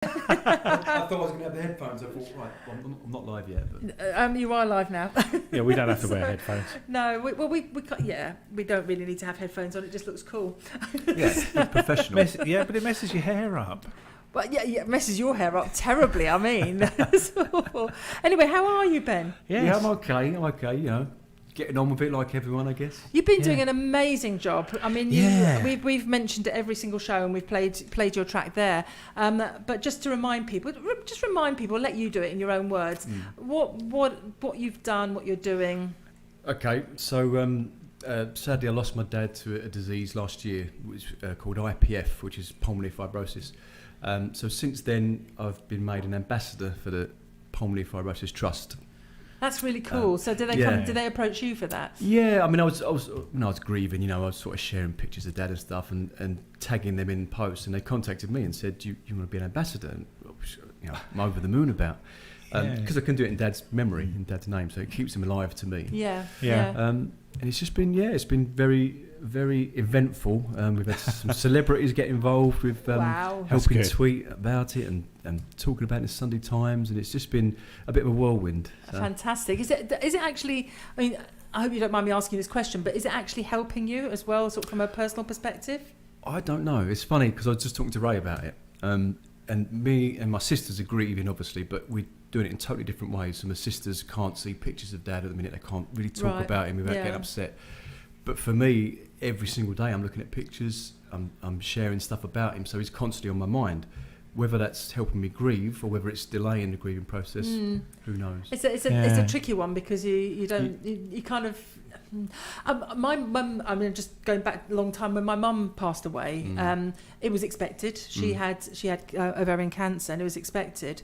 I thought I was going to have the headphones. I thought, right, well, I'm not live yet. But. You are live now. Yeah, we don't have to wear headphones. No, we don't really need to have headphones on. It just looks cool. Yeah, it's professional. Yeah, but it messes your hair up. But yeah, it messes your hair up terribly. I mean, anyway, how are you, Ben? Yes. Yeah, I'm okay. You know, getting on with it like everyone, I guess. You've been doing an amazing job. I mean, we've mentioned it every single show, and we've played your track there. But just to remind people, let you do it in your own words. What you've done, what you're doing. Okay, so sadly, I lost my dad to a disease last year, which called IPF, which is pulmonary fibrosis. So since then, I've been made an ambassador for the Pulmonary Fibrosis Trust. That's really cool. So did they approach you for that? Yeah, I mean, I was when I was grieving, you know, I was sort of sharing pictures of dad and stuff, and tagging them in posts, and they contacted me and said, "Do you want to be an ambassador?" And, you know, I'm over the moon about because I can do it in dad's memory, in dad's name, so it keeps him alive to me. Yeah. And it's just been it's been very, very eventful. We've had some celebrities get involved with helping tweet about it and talking about it in the Sunday Times, and it's just been a bit of a whirlwind. So. Fantastic. Is it actually? I mean, I hope you don't mind me asking this question, but is it actually helping you as well, sort of from a personal perspective? I don't know. It's funny because I was just talking to Ray about it, and me and my sisters are grieving, obviously, but we're doing it in totally different ways. So my sisters can't see pictures of Dad at the minute; they can't really talk about him without getting upset. But for me, every single day I'm looking at pictures, I'm sharing stuff about him, so he's constantly on my mind. Whether that's helping me grieve or whether it's delaying the grieving process, who knows? It's a tricky one because you kind of. My mum, I mean, just going back a long time, when my mum passed away, it was expected. She had ovarian cancer, and it was expected.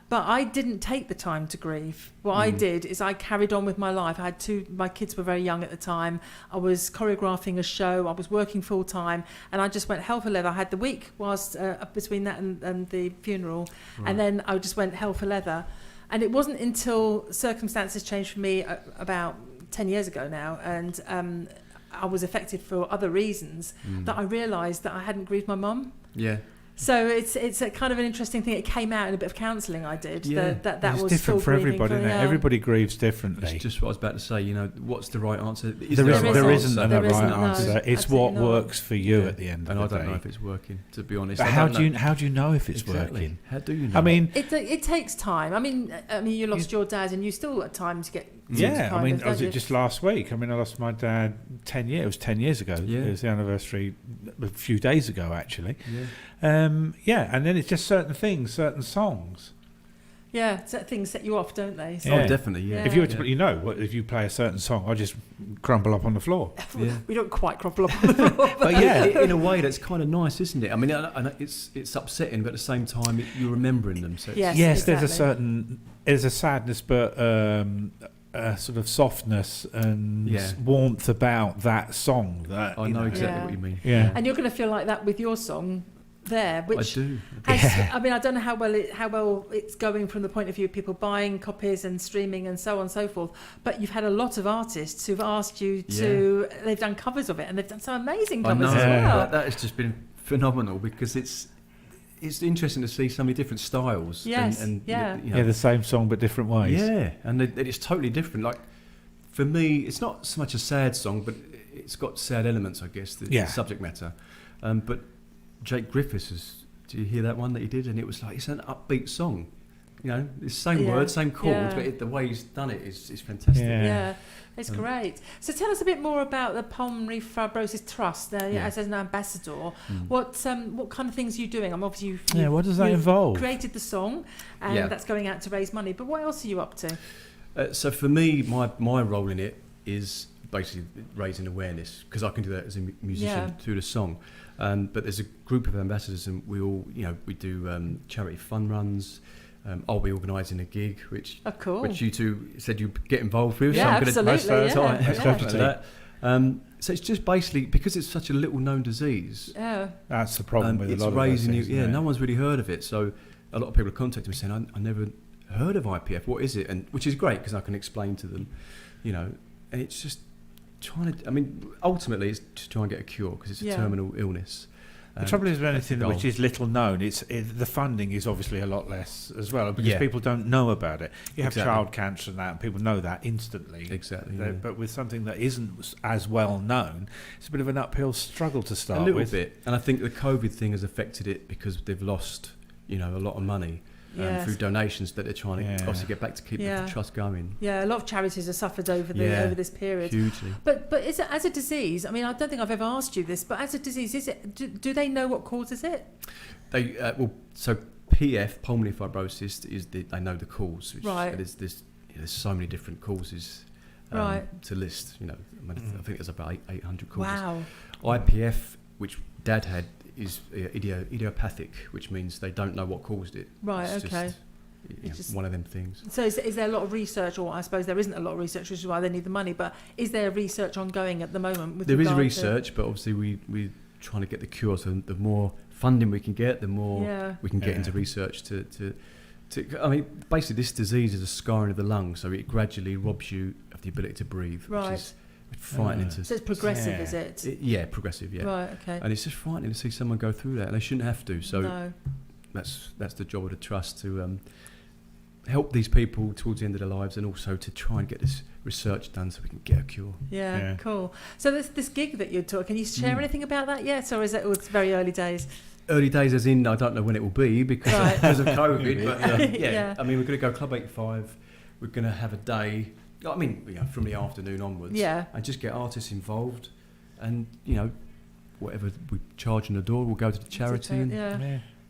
But I didn't take the time to grieve. What I did is I carried on with my life. I had my kids were very young at the time. I was choreographing a show. I was working full time, and I just went hell for leather. I had the week whilst between that and the funeral, and then I just went hell for leather. And it wasn't until circumstances changed for me about 10 years ago now, and I was affected for other reasons that I realised that I hadn't grieved my mum. Yeah. So it's a kind of an interesting thing. It came out in a bit of counselling I did. Yeah. That it's was different for everybody, isn't it? Everybody grieves differently. That's just what I was about to say. You know, what's the right answer? There isn't a right answer. No, it's what works for you at the end of the day. And I don't know if it's working, to be honest. But how do you know if it's working? How do you know? I mean, it takes time. I mean, you lost your dad, and you still at times get. Yeah, I mean, was it just last week? I mean, I lost my dad 10 years. It was 10 years ago. Yeah. It was the anniversary a few days ago, actually. Yeah. And then it's just certain things, certain songs. Yeah, certain things set you off, don't they? So, Oh, definitely. Yeah. If you were to, if you play a certain song, I just crumble up on the floor. Yeah. We don't quite crumple up on the floor, but yeah, in a way, that's kind of nice, isn't it? I mean, it's upsetting, but at the same time, you're remembering them. So yes, exactly. There's a sadness, but a sort of softness and warmth about that song. That I know exactly what you mean. Yeah, and you're going to feel like that with your song there, which I do. I mean, I don't know how well it's going from the point of view of people buying copies and streaming and so on and so forth. But you've had a lot of artists who've asked you to. They've done covers of it, and they've done some amazing covers as well. That has just been phenomenal because it's interesting to see so many different styles. Yes, and the same song but different ways. Yeah, and it's totally different. Like for me, it's not so much a sad song, but it's got sad elements, I guess. The subject matter, but Jake Griffiths, do you hear that one that he did? And it was like, it's an upbeat song. You know, it's the same words, same chords, but the way he's done it is fantastic. Yeah, it's great. So tell us a bit more about the Pulmonary Fibrosis Trust as an ambassador. What kind of things are you doing? I'm obviously what does that involve? Created the song, and that's going out to raise money. But what else are you up to? So for me, my role in it is basically raising awareness because I can do that as a musician through the song. But there's a group of ambassadors, and we all, we do charity fun runs. I'll be organising a gig, which you two said you'd get involved with. Yeah, so I'm absolutely. that. So it's just basically because it's such a little known disease. Yeah, that's the problem with a lot of raising those things, no one's really heard of it. So a lot of people have contacted me saying, "I never heard of IPF. What is it?" And which is great because I can explain to them, and it's just trying to. I mean, ultimately, it's to try and get a cure because it's a terminal illness. The trouble is with anything which is little known, the funding is obviously a lot less as well, because people don't know about it. You have child cancer and that, and people know that instantly. Exactly. But with something that isn't as well known, it's a bit of an uphill struggle to start with. A little bit. And I think the COVID thing has affected it because they've lost, a lot of money. Through donations that they're trying to obviously get back to keep the trust going. Yeah, a lot of charities have suffered over this period. Hugely. But is it as a disease? I mean, I don't think I've ever asked you this, but as a disease, is it? Do they know what causes it? They so PF, pulmonary fibrosis, they know the cause. Which, right. There's so many different causes to list. I think there's about 800 causes. Wow. IPF, which Dad had, is idiopathic, which means they don't know what caused it. Right, it's okay. Just one of them things. So is there a lot of research, or I suppose there isn't a lot of research, which is why they need the money, but is there research ongoing at the moment? There is research, but obviously we're trying to get the cure, so the more funding we can get, the more we can get into research to I mean, basically this disease is a scarring of the lung, so it gradually robs you of the ability to breathe, which is frightening to. So it's progressive, is it? Progressive, yeah. Right, okay. And it's just frightening to see someone go through that, and they shouldn't have to. So that's the job of the trust, to help these people towards the end of their lives, and also to try and get this research done so we can get a cure. Yeah. Cool. So this gig that you're talking, can you share anything about that yet, or is it's very early days? Early days, as in I don't know when it will be because of COVID. But I mean, we're going to go Club 85. We're going to have a day. I mean, from the afternoon onwards, and just get artists involved, and whatever we charge on the door, we'll go to the charity.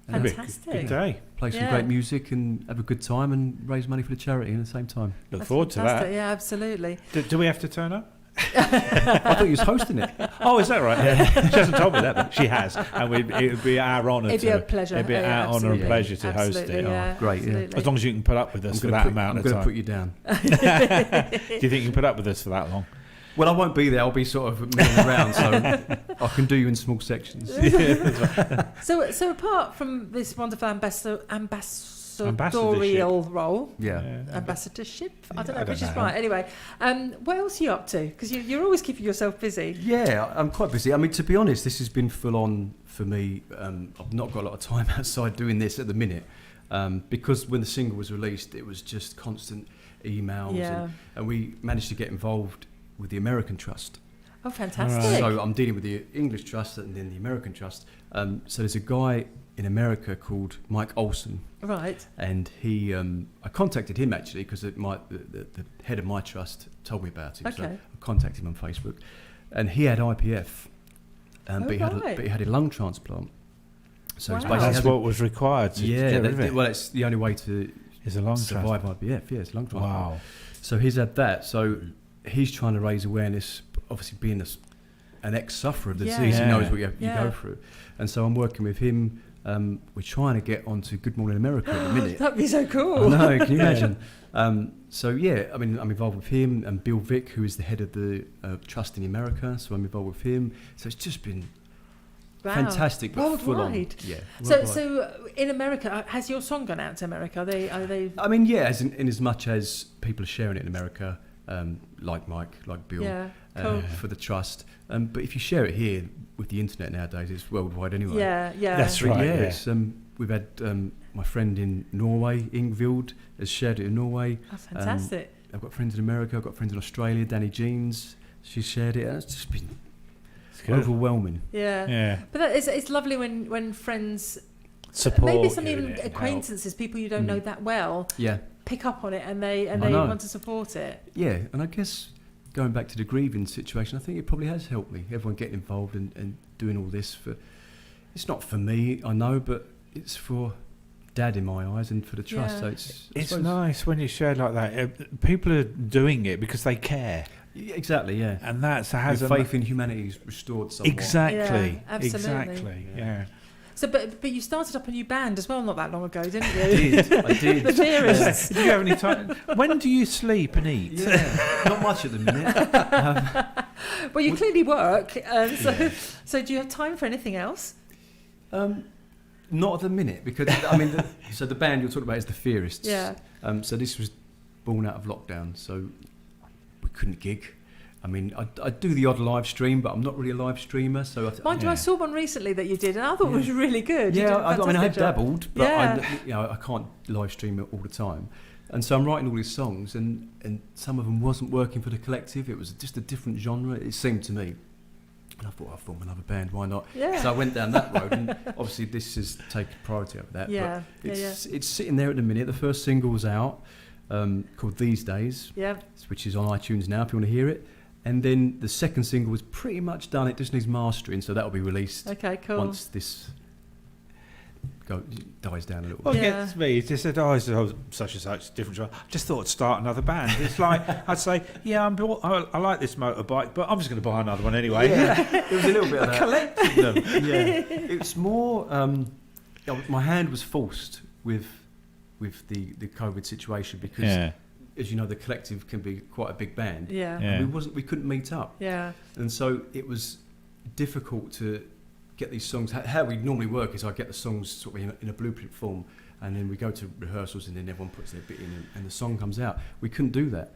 Fantastic. Good day. Play some great music and have a good time and raise money for the charity at the same time. Look forward to that. Yeah, absolutely. Do we have to turn up? I thought you was hosting it. Oh, is that right? Yeah. She hasn't told me that, but she has, and it would be our honour. It'd be a pleasure. It'd be our honour and pleasure to host it. Yeah, great. Yeah. As long as you can put up with us for that amount of time. I'm going to put you down. Do you think you can put up with us for that long? Well, I won't be there. I'll be sort of milling around, so I can do you in small sections. So apart from this wonderful ambassadorial role, ambassadorship, I don't know which is right. Anyway, what else are you up to? Because you're always keeping yourself busy. Yeah, I'm quite busy. I mean, to be honest, this has been full on for me. I've not got a lot of time outside doing this at the minute, because when the single was released, it was just constant emails, and we managed to get involved with the American Trust. Oh, fantastic. Right. So I'm dealing with the English Trust and then the American Trust. So there's a guy in America called Mike Olson. Right. And he, I contacted him actually because the head of my trust told me about him. Okay. So I contacted him on Facebook. And he had IPF, but he had a lung transplant. So it's basically that's what was required to get rid of it. Well, it's the only way to survive IPF. Yeah, it's a lung transplant. Wow. So he's had that. So he's trying to raise awareness, obviously being an ex-sufferer of the disease, he knows what you go through. And so I'm working with him. We're trying to get onto Good Morning America at the minute. That'd be so cool. I know, can you imagine? So I mean, I'm involved with him and Bill Vick, who is the head of the Trust in America. So I'm involved with him. So it's just been fantastic, but full on. Yeah. So in America, has your song gone out to America? Are they? I mean, in as much as people are sharing it in America. Like Mike, like Bill, cool. For the trust. But if you share it here with the internet nowadays, it's worldwide anyway. Yeah. That's right. Yeah. We've had my friend in Norway, Ingvild, has shared it in Norway. That's fantastic. I've got friends in America. I've got friends in Australia. Danny Jeans, she's shared it. And it's just been overwhelming. Yeah. But it's lovely when friends support, maybe some even acquaintances, people you don't know that well. Yeah. Pick up on it and they want to support it. Yeah, and I guess going back to the grieving situation, I think it probably has helped me. Everyone getting involved and doing all this it's not for me, I know, but it's for Dad in my eyes and for the trust. So it's nice when you share like that. People are doing it because they care. Yeah, exactly, yeah. And that's has faith in humanity is restored somewhat. Exactly. Yeah, absolutely. Exactly. Yeah. So, but you started up a new band as well not that long ago, didn't you? I did. The Theorists. Do you have any time? When do you sleep and eat? Yeah, not much at the minute. Well, you clearly work. So do you have time for anything else? Not at the minute, because I mean, the band you're talking about is the Theorists. Yeah. So this was born out of lockdown, so we couldn't gig. I mean, I do the odd live stream, but I'm not really a live streamer. So mind you, I saw one recently that you did, and I thought it was really good. Yeah, I mean, I have dabbled, but yeah. I can't live stream it all the time. And so I'm writing all these songs, and some of them wasn't working for the collective. It was just a different genre, it seemed to me. And I thought, I'll form another band, why not? Yeah. So I went down that road, and obviously this has taken priority over that. Yeah. But it's sitting there at the minute. The first single was out, called These Days, which is on iTunes now if you want to hear it. And then the second single was pretty much done. It just needs mastering, so that'll be released once this dies down a little bit. Well, it's me. It's just said, such and such, different genre. I just thought I'd start another band. It's like, I'd say, I like this motorbike, but I'm just going to buy another one anyway. Yeah, there was a little bit of that. Collecting them. Yeah, it's more, my hand was forced with the COVID situation because, as you know, the collective can be quite a big band. Yeah. And we couldn't meet up. Yeah. And so it was difficult to get these songs. How we normally work is I get the songs sort of in a blueprint form, and then we go to rehearsals, and then everyone puts their bit in, and the song comes out. We couldn't do that,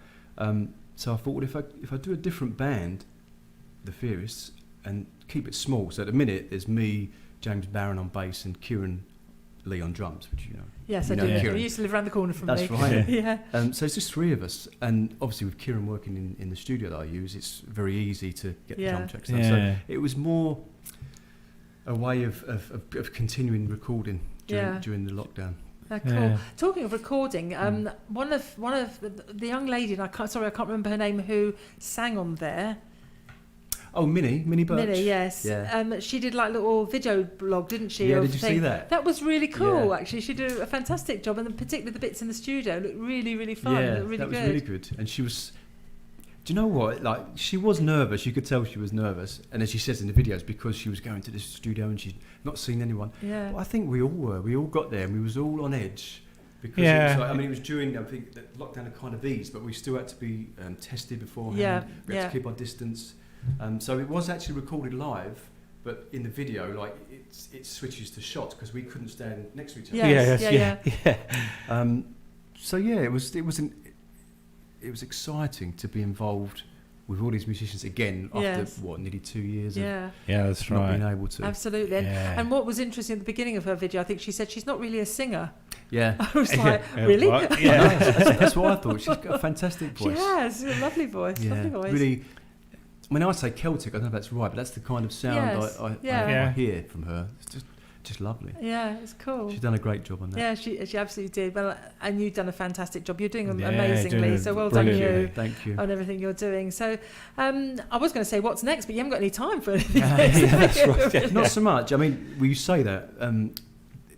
so I thought, well, if I do a different band, the Theorists, and keep it small. So at the minute, there's me, James Barron on bass, and Kieran Lee on drums, which you know. Yes, I do. Kieran. He used to live around the corner from me. That's right. Yeah. So it's just three of us, and obviously with Kieran working in the studio that I use, it's very easy to get the drum tracks done. So it was more a way of continuing recording during the lockdown. Cool. Yeah. Talking of recording, one of the young lady, and I can't remember her name, who sang on there. Oh, Minnie Birch. Minnie, yes. Yeah. She did like a little video blog, didn't she? Yeah, did you see that? That was really cool, actually. She did a fantastic job, and particularly the bits in the studio looked really, really fun. Yeah, really that was really good. And she was, do you know what? Like, she was nervous. You could tell she was nervous. And as she says in the videos, because she was going to this studio and she'd not seen anyone. Yeah. Well, I think we all were. We all got there and we was all on edge. Because it was like, it was during, I think, the lockdown had kind of eased, but we still had to be tested beforehand. Yeah. We had to keep our distance. So it was actually recorded live, but in the video, like, it switches to shots because we couldn't stand next to each other. So yeah, it was exciting to be involved with all these musicians again after nearly 2 years of that's not right. being able to. Absolutely. And what was interesting at the beginning of her video, I think she said she's not really a singer. Yeah. I was like, really? Yeah. That's what I thought. She's got a fantastic voice. She has a lovely voice. Yeah. Lovely voice. Really. When I say Celtic, I don't know if that's right, but that's the kind of sound I hear from her. It's just lovely. Yeah, it's cool. She's done a great job on that. Yeah, she absolutely did. Well, and you've done a fantastic job. You're doing amazingly. So well done you. Thank you. On everything you're doing. So I was going to say what's next, but you haven't got any time for anything. That's right. Not so much. I mean, you say that.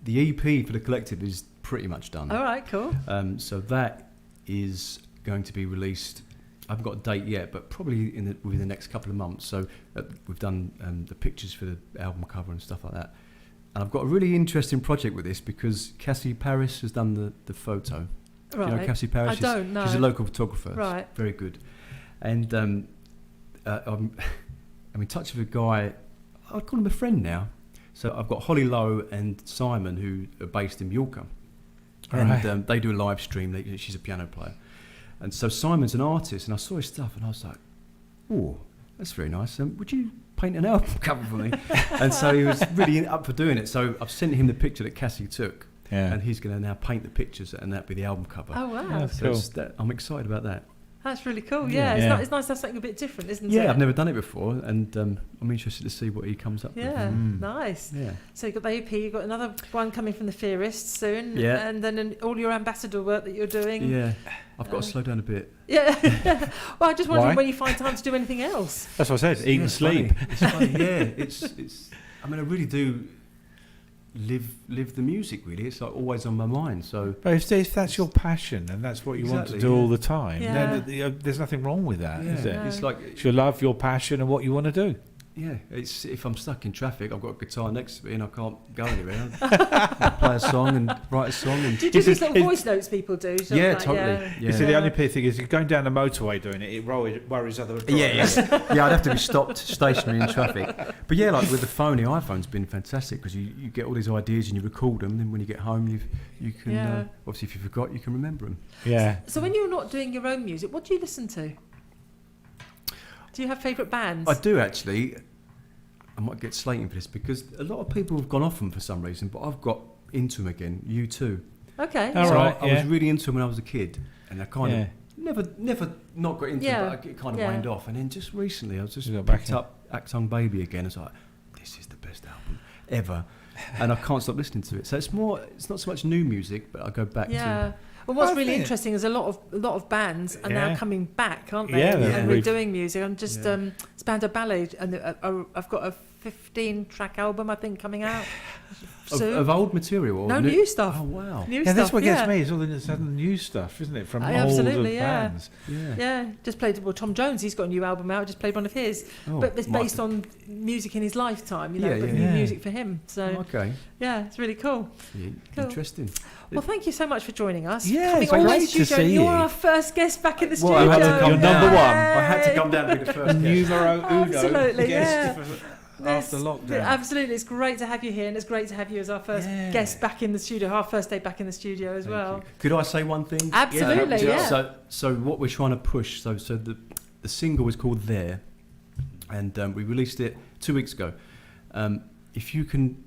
The EP for the collective is pretty much done. All right, cool. So that is going to be released. I haven't got a date yet, but probably within the next couple of months. So we've done the pictures for the album cover and stuff like that. And I've got a really interesting project with this because Cassie Paris has done the photo. Right. Do you know Cassie Paris? I don't know. She's a local photographer. Right. Very good. And I'm in touch with a guy, I'd call him a friend now. So I've got Holly Lowe and Simon, who are based in Mallorca. And they do a live stream. She's a piano player. And so Simon's an artist, and I saw his stuff, and I was like, "Oh, that's very nice. Would you paint an album cover for me?" And so he was really up for doing it. So I've sent him the picture that Cassie took, and he's going to now paint the pictures, and that'll be the album cover. Oh wow, that's cool. I'm excited about that. That's really cool. Yeah, It's nice to have something a bit different, isn't it? Yeah, I've never done it before, and I'm interested to see what he comes up with. Yeah, nice. Yeah. So you've got the EP, you've got another one coming from the Theorists soon, and then all your ambassador work that you're doing. Yeah, I've got to slow down a bit. Yeah. Well, I just wondering when you find time to do anything else. That's what I said. Eat and sleep. It's funny. Yeah, it's. I mean, I really do live the music. Really, it's like always on my mind. So, but if that's your passion and that's what you want to do all the time, then there's nothing wrong with that, is there? It's like it's your love, your passion, and what you want to do. Yeah, it's if I'm stuck in traffic, I've got a guitar next to me and I can't go anywhere. I play a song and write a song. And do you do these little voice notes people do? Yeah, totally. Yeah. You see, the only thing is, you're going down the motorway doing it, it worries other drivers. Yeah, I'd have to be stopped stationary in traffic. But yeah, like with the phone, the iPhone's been fantastic because you get all these ideas and you record them, and then when you get home, you can, obviously if you forgot, you can remember them. Yeah. So when you're not doing your own music, what do you listen to? Do you have favourite bands? I do actually. I might get slating for this because a lot of people have gone off them for some reason, but I've got into them again. U2. Okay. All right. I was really into them when I was a kid, and I kind of never not got into them, but it kind of waned off. And then just recently, I was just picked up Actung Baby again. I was like, this is the best album ever, and I can't stop listening to it. So it's not so much new music, but I go back to. Well, what's really interesting is a lot of bands are now coming back, aren't they? Yeah, and redoing music. I'm just Spandau Ballet, and I've got a 15-track album I think coming out soon. Of old material or new stuff. Oh wow! New stuff, that's what gets me. It's all the sudden new stuff, isn't it? From older bands. Yeah. Just played. Well, Tom Jones, he's got a new album out. I just played one of his, but it's based on music in his lifetime. You know, but new music for him. So it's really cool. Yeah, cool. Interesting. Well, thank you so much for joining us. Yeah, it's great to see you. You're our first guest back in the studio. I had to come You're number one. I had to come down to be the first guest. Numero uno Absolutely, guest after lockdown. Absolutely, it's great to have you here, and it's great to have you as our first guest back in the studio, our first day back in the studio as well. Could I say one thing? Absolutely, So what we're trying to push, so the single is called There, and we released it 2 weeks ago. If you can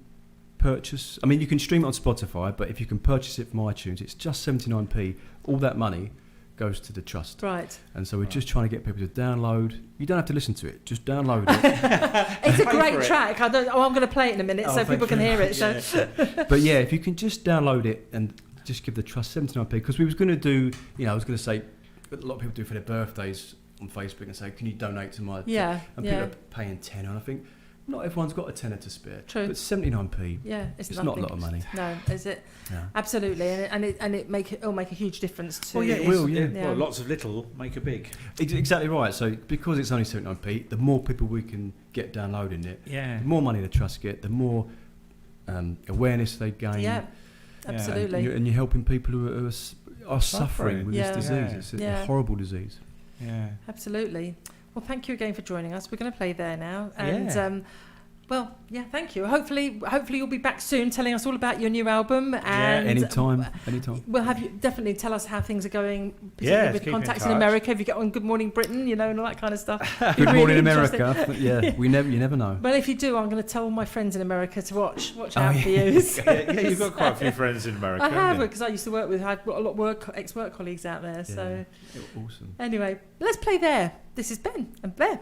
purchase, I mean, you can stream it on Spotify, but if you can purchase it from iTunes, it's just 79p. All that money goes to the trust. Right. And so we're just trying to get people to download. You don't have to listen to it. Just download it. It's a great track. I'm going to play it in a minute so people can hear it. So. But yeah, if you can just download it and just give the trust 79p, because we was going to do, I was going to say, a lot of people do for their birthdays on Facebook and say, can you donate to my... And people are paying 10, and I think, not everyone's got a tenner to spare. True. But 79p. Yeah, it's not a lot of money. No, is it? No. Absolutely, and it'll make a huge difference to. Well, it will. Well, lots of little make a big. Exactly right. So because it's only 79p, the more people we can get downloading it, the more money the trust get, the more awareness they gain. Yeah, absolutely. And you're helping people who are suffering with this disease. It's a horrible disease. Yeah, absolutely. Well, thank you again for joining us. We're going to play There now, and thank you. Hopefully you'll be back soon, telling us all about your new album. And anytime. We'll have you definitely tell us how things are going. With contacts in America. If you get on Good Morning Britain, and all that kind of stuff. Good Morning America. You never know. Well, if you do, I'm going to tell all my friends in America to watch out for you. You've got quite a few friends in America. I have, because I used to work with. I've got a lot of ex-work colleagues out there. So awesome. Anyway, let's play There. This is Ben and Blair.